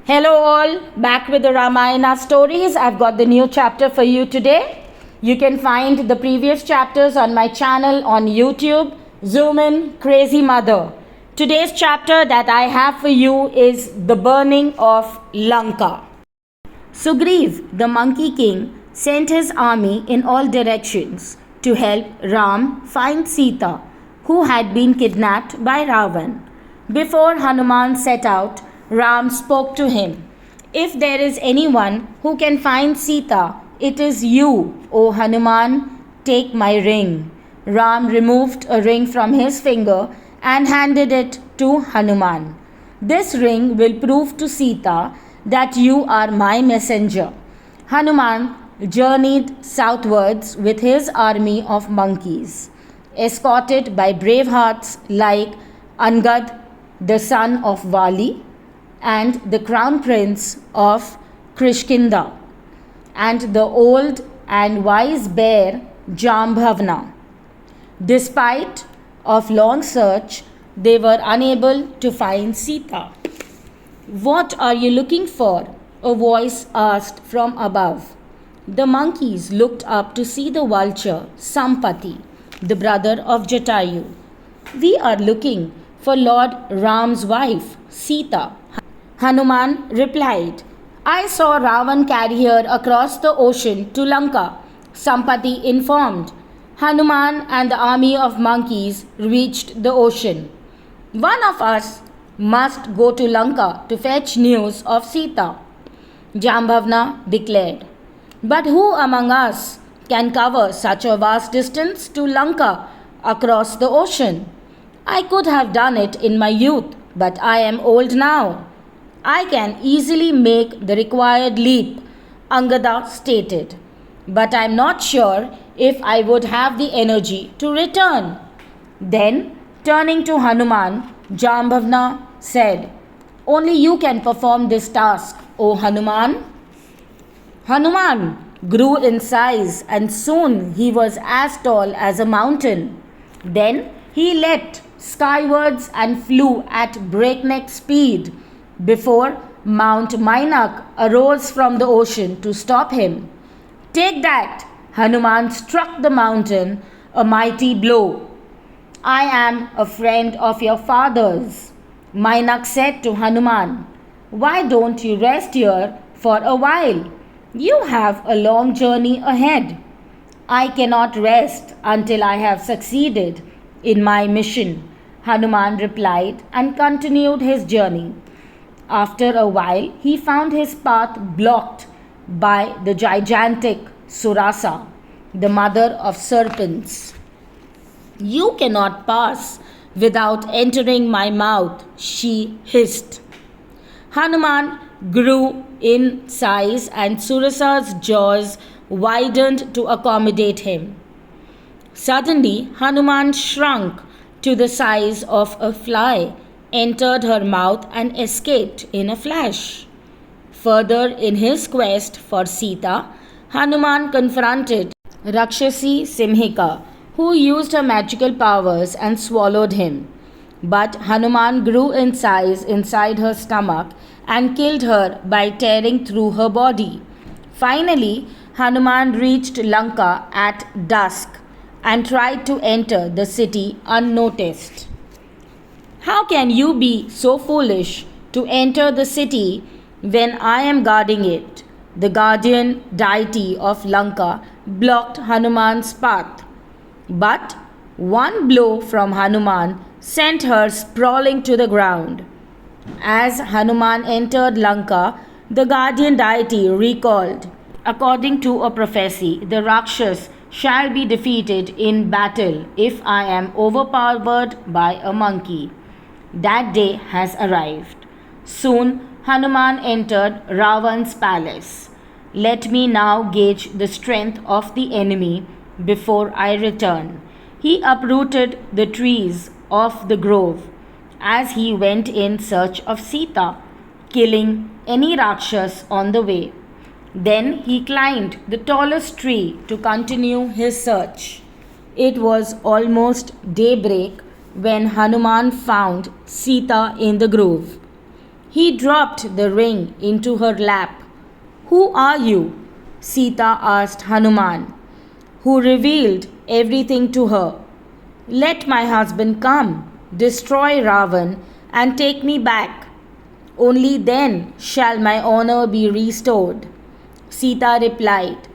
Hello, all. Back with the Ramayana stories. I've got the new chapter for you today. You can find the previous chapters on my channel on YouTube. Zoom in, Crazy Mother. Today's chapter that I have for you is the burning of Lanka. Sugriv, the Monkey King, sent his army in all directions to help Ram find Sita, who had been kidnapped by Ravan. Before Hanuman set out, Ram spoke to him. If there is anyone who can find Sita, it is you, O Hanuman. Take my ring. Ram removed a ring from his finger and handed it to Hanuman. This ring will prove to Sita that you are my messenger. Hanuman journeyed southwards with his army of monkeys, escorted by brave hearts like Angad, the son of Vali, and the crown prince of Kishkinda, and the old and wise bear Jambhavana. Despite of long search, they were unable to find Sita. What are you looking for? A voice asked from above. The monkeys looked up to see the vulture, Sampati, the brother of Jatayu. We are looking for Lord Ram's wife, Sita. Hanuman replied, I saw Ravan carry her across the ocean to Lanka. Sampati informed. Hanuman and the army of monkeys reached the ocean. One of us must go to Lanka to fetch news of Sita, Jambhavana declared. But who among us can cover such a vast distance to Lanka across the ocean? I could have done it in my youth, but I am old now. I can easily make the required leap, Angada stated. But I am not sure if I would have the energy to return. Then, turning to Hanuman, Jambhavana said, Only you can perform this task, O Hanuman. Hanuman grew in size and soon he was as tall as a mountain. Then he leapt skywards and flew at breakneck speed before Mount Mainak arose from the ocean to stop him. Take that! Hanuman struck the mountain a mighty blow. I am a friend of your father's. Mainak said to Hanuman, Why don't you rest here for a while? You have a long journey ahead. I cannot rest until I have succeeded in my mission, Hanuman replied and continued his journey. After a while, he found his path blocked by the gigantic Surasa, the mother of serpents. You cannot pass without entering my mouth, she hissed. Hanuman grew in size and Surasa's jaws widened to accommodate him. Suddenly, Hanuman shrunk to the size of a fly, entered her mouth and escaped in a flash. Further in his quest for Sita, Hanuman confronted Rakshasi Simhika, who used her magical powers and swallowed him. But Hanuman grew in size inside her stomach and killed her by tearing through her body. Finally, Hanuman reached Lanka at dusk and tried to enter the city unnoticed. How can you be so foolish to enter the city when I am guarding it? The guardian deity of Lanka blocked Hanuman's path. But one blow from Hanuman sent her sprawling to the ground. As Hanuman entered Lanka, the guardian deity recalled, According to a prophecy, the Rakshas shall be defeated in battle if I am overpowered by a monkey. That day has arrived. Soon Hanuman entered Ravan's palace. Let me now gauge the strength of the enemy before I return. He uprooted the trees of the grove as he went in search of Sita, killing any Rakshas on the way. Then he climbed the tallest tree to continue his search. It was almost daybreak when Hanuman found Sita in the grove. He dropped the ring into her lap. Who are you? Sita asked Hanuman, who revealed everything to her. Let my husband come, destroy Ravan, and take me back. Only then shall my honor be restored. Sita replied,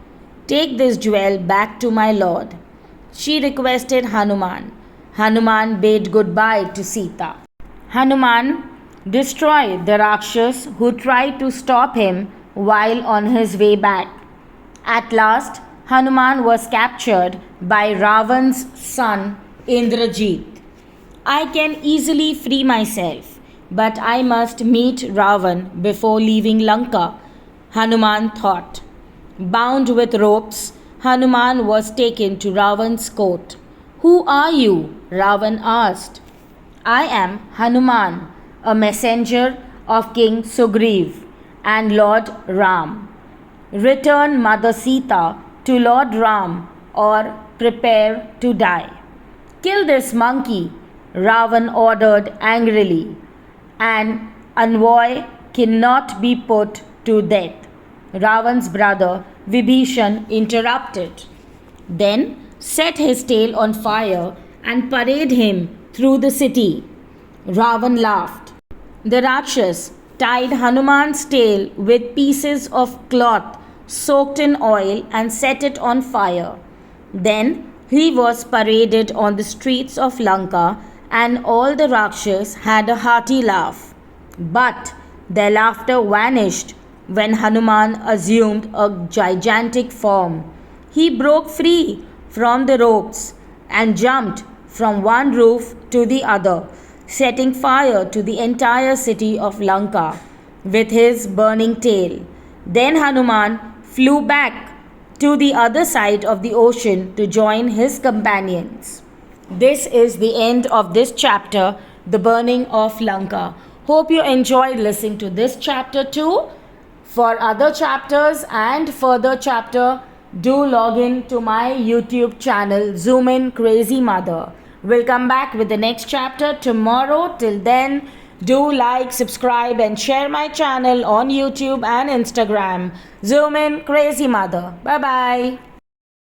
Take this jewel back to my lord. She requested Hanuman. Hanuman bade goodbye to Sita. Hanuman destroyed the Rakshas who tried to stop him while on his way back. At last, Hanuman was captured by Ravan's son Indrajit. I can easily free myself, but I must meet Ravan before leaving Lanka, Hanuman thought. Bound with ropes, Hanuman was taken to Ravan's court. Who are you? Ravan asked. I am Hanuman, a messenger of King Sugriv and Lord Ram. Return Mother Sita to Lord Ram or prepare to die. Kill this monkey, Ravan ordered angrily. An envoy cannot be put to death. Ravan's brother Vibhishan interrupted. Then set his tail on fire and parade him through the city. Ravan laughed. The Rakshas tied Hanuman's tail with pieces of cloth soaked in oil and set it on fire. Then he was paraded on the streets of Lanka, and all the Rakshas had a hearty laugh. But their laughter vanished when Hanuman assumed a gigantic form. He broke free from the ropes and jumped from one roof to the other, setting fire to the entire city of Lanka with his burning tail. Then Hanuman flew back to the other side of the ocean to join his companions. This is the end of this chapter, The Burning of Lanka. Hope you enjoyed listening to this chapter too. For other chapters and further chapter, do log in to my YouTube channel, Zoom In Crazy Mother. We'll come back with the next chapter tomorrow. Till then, do like, subscribe and share my channel on YouTube and Instagram. Zoom In Crazy Mother. Bye-bye.